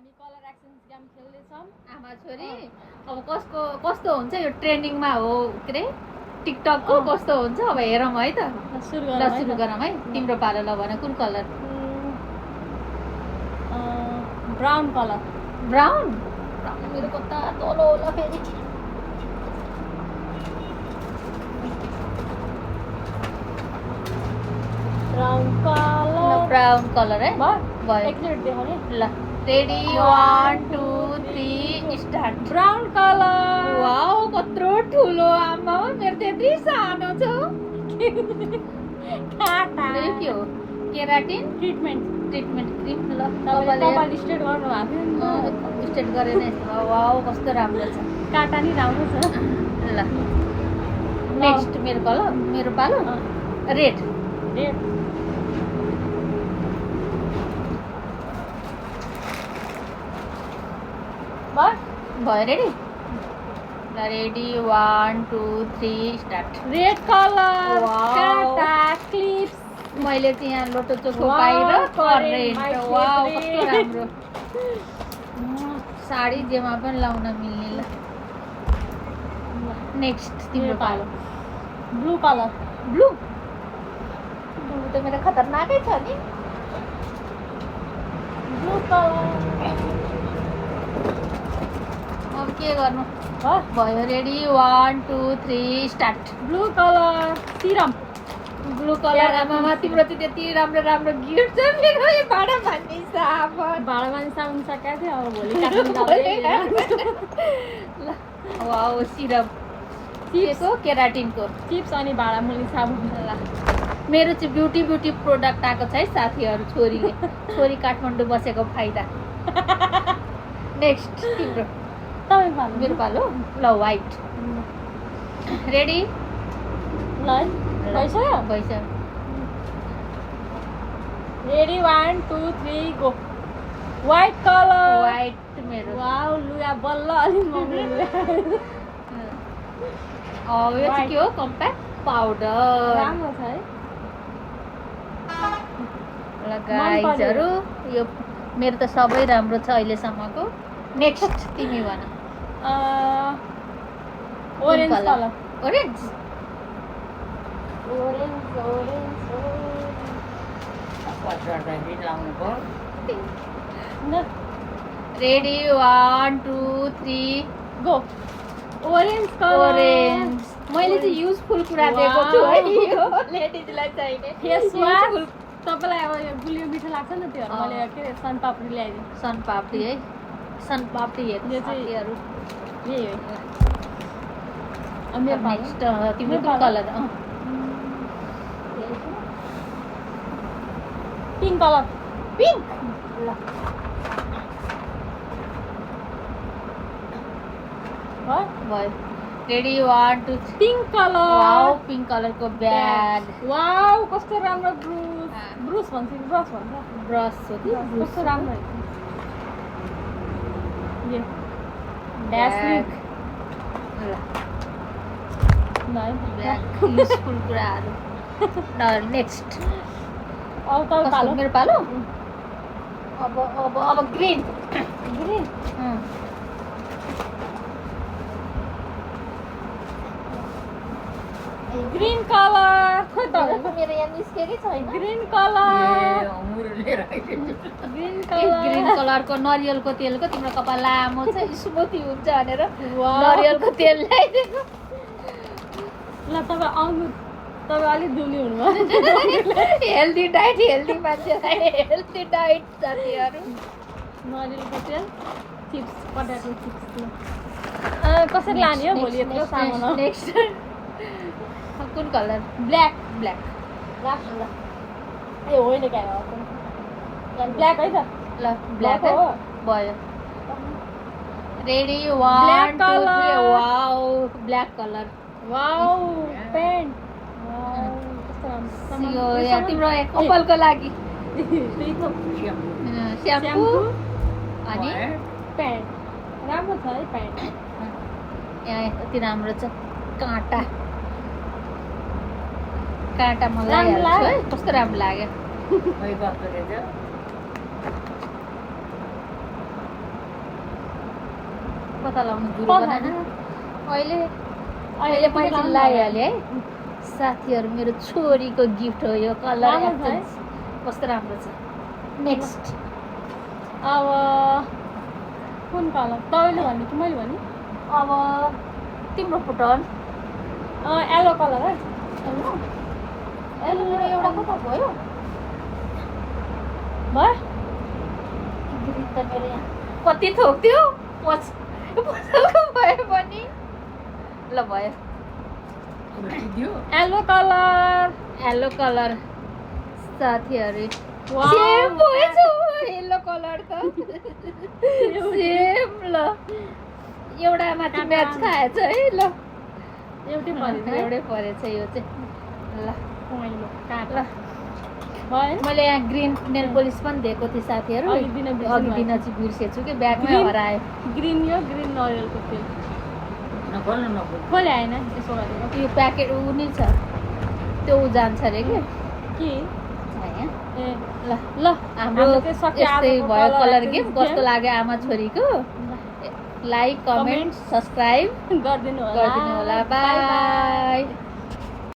हामी colour exchange game खेल्दैछौँ आमा छोरी अब कस्तो हुन्छ यो ट्रेन्डिङमा हो के अरे टिकटकको कस्तो हुन्छ अब हेरौँ है त सुरु गरौँ है तिम्रो पालो ल भन कुन कलर ब्राउन कलर ब्राउन मेरो कता तल होला फेरि ब्राउन कलर है भयो एकचोटि देखाउने ल ready 1 2 3 start brown colour wow कत्रो ठुलो आमा मेरो त्यति सानो छ काटा यो के हो केराटिन ट्रिटमेन्ट क्रिम ल तपाईले स्टेट गर्नु भएको थियो स्टेट गरे नै वाओ कस्तो राम्रो छ काटा नि राम्रो छ ल नेक्स्ट मेरो पालो रेड भयो रेडी ल रेडी 1 2 3 स्टार्ट रेड कलर काटा क्लिप्स मैले चाहिँ यहाँ लोटो चोखो पाएर करेन्ट वाउ कस्तो राम्रो साडी जेमा पनि लाउन मिल्ने ल नेक्स्ट तिम्रो पालो ब्लू ब्लू त मेरो खतरनाकै छ नि ब्लू कलर अब के गर्नु भयो ready 1 2 3 start blue colour serum blue colour आमामा तिम्रो चाहिँ त्यति राम्रो गिफ्ट छ मेरो यो भाडा मान्ने साबुन सकेको थियो अब भोलि काट्नु ल वाउ सिरम चिप्सको केराटिनको चिप्स अनि भाडा मुल्ने साबुन ल मेरो चाहिँ ब्युटी प्रोडक्ट आएको छ है साथीहरू छोरी काठमाडौँ बसेको फाइदा नेक्स्ट तिम्रो मेरो पालो ल व्हाइट रेडी ल भइसक्यो ready 1 2 3 go white colour white मेरो वाउ लुगा बल्ल अलि महँगो यो चाहिँ के हो कम्प्याक्ट पाउडर राम्रो छ है ल गाइजहरु यो मेरो त सबै राम्रो छ अहिलेसम्मको नेक्स्ट तिमी भन orange colour orange ready 1 2 3 go orange colour orange मैले चाहिँ युजफुल कुरा दिएको छु है यो लेडिजलाई चाहिने फेस वाश तपाईलाई अब यो गुलियो मिठो लाग्छ नि त्यो मैले के सनपापडी ल्याइदिए सनपापडी है सनपापडी हेर्नु साथीहरु यही हो अब नेक्स्ट तिम्रो कुन कलर पिंक कलर पिंक ल भयो ready 1 2 pink colour wow pink colour को ब्याग वाउ कस्तो राम्रो ब्रुस भन्छ ब्रश हो कि कस्तो राम्रो यो ब्याग ल ब्याग युजफुल कुराहरु ल नेक्स्ट अब त पालो मेरो पालो अब ग्रीन ग्रीन कलर खोइ त मेरो यहाँ निस्केकै छैन ग्रीन कलर ग्रीन कलरको नरियलको तेलको तिम्रो कपाल लामो छ स्मुथी हुन्छ भनेर नरियलको तेल ल्याइदिएको ल तपाईँ अलिक दुली हुनुभयो हेल्दी डाइट मान्छेलाई हेल्दी डाइट साथीहरू नरियलको तेल चिप्स पटाटो चिप्स कसरी लाने हो भोलि यत्रो सामान नेक्स्ट कुन कलर ब्ल्याक राख ल ए होइन क्या हो ब्ल्याक है त ल ब्ल्याक हो भयो ready 1 2 3 wow black colour wow paint wow कस्तो राम्रो यो यहाँ तिम्रो कपालको लागि स्याम्पू अनि पेन्ट राम्रो छ है पेन्ट यहाँ यति राम्रो छ काँटा मलाई हाल्छु है कस्तो राम्रो लाग्यो कता लाउनु जुरो बनाएन अहिले अहिले मैले चाहिँ लगाइहालेँ है साथीहरू मेरो छोरीको गिफ्ट हो यो कलर कस्तो राम्रो छ नेक्स्ट अब कुन कलर तपाईँले भन्नु कि मैले भने अब तिम्रो पुटन येलो कलर है एउटा कता भयो भयो ग्रिन त मेरो यहाँ कति थोक्थ्यो पछाको भयो पनि ल भयो येलो कलर साथीहरू वाउ सेम भएछ येलो कलर त सेम ल एउटा माथि म्याच खाएछ है ल एउटै परेछ एउटै परेछ यो चाहिँ ल पहेँलो कालो ल भयो मैले यहाँ ग्रिन नेल पोलिस पनि दिएको थिएँ साथीहरू अघि दिन बिर्सेनु अघि दिन चाहिँ बिर्सेछु कि ब्यागमै ग्रिन? हरायो ग्रिन यो ग्रिन नरियलको तेल खोले आएन यसो गरेर यो प्याकेट ऊ नि छ त्यो ऊ जान्छ अरे कि के यहाँ ए ल ल हाम्रो चाहिँ सक्यो यस्तै आजको भयो colour कलर artist गेम कस्तो game। लाग्यो आमा छोरीको लाइक कमेन्ट Comment, सब्सक्राइब गरिदिनु गरिदिनु होला बाई